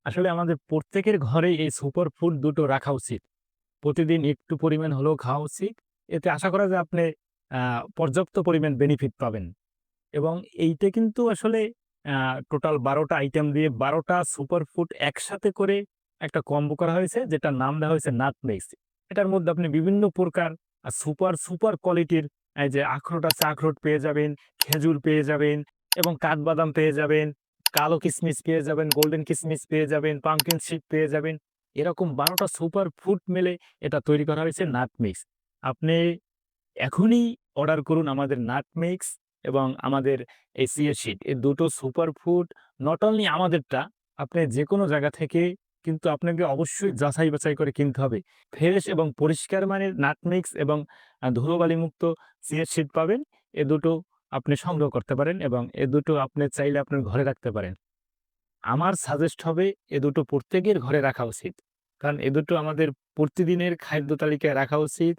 আসলে আমাদের প্রত্যেকের ঘরেই এই সুপার ফুড দুটো রাখা উচিত। প্রতিদিন একটু পরিমাণ হলেও খাওয়া উচিত। এতে আশা করা যায় আপনি আ পর্যাপ্ত পরিমাণ বেনিফিট পাবেন। এবং এইটা কিন্তু আসলে আ টোটাল ১২ টা আইটেম দিয়ে ১২ টা সুপার ফুড একসাথে করে একটা কম্বো করা হয়েছে, যেটার নাম দেওয়া হয়েছে নাটমেক্স। এটার মধ্যে আপনি বিভিন্ন প্রকার সুপার কোয়ালিটির এই যে আখরোট আছে, আখরোট পেয়ে যাবেন, খেজুর পেয়ে যাবেন এবং কাঠবাদাম পেয়ে যাবেন, কালো কিশমিশ পেয়ে যাবেন, গোল্ডেন কিশমিশ পেয়ে যাবেন, পাম্পকিন সিড পেয়ে যাবেন। এরকম ১২ টা সুপার ফুড মিলে এটা তৈরি করা হয়েছে নাটমিক্স। আপনি এখনই অর্ডার করুন আমাদের নাটমিক্স এবং আমাদের এই চিয়া সিড। এই দুটো সুপার ফুড নট অনলি আমাদেরটা, আপনি যেকোনো জায়গা থেকে কিন্তু আপনাকে অবশ্যই যাচাই-বাছাই করে কিনতে হবে। ফ্রেশ এবং পরিষ্কার মানের নাটমিক্স এবং ধুলোবালিমুক্ত চিয়া সিড পাবেন। এ দুটো আপনি সংগ্রহ করতে পারেন এবং এ দুটো আপনি চাইলে আপনার ঘরে রাখতে পারেন। আমার সাজেস্ট হবে এ দুটো প্রত্যেকের ঘরে রাখা উচিত। কারণ এ দুটো আমাদের প্রতিদিনের খাদ্য তালিকায় রাখা উচিত।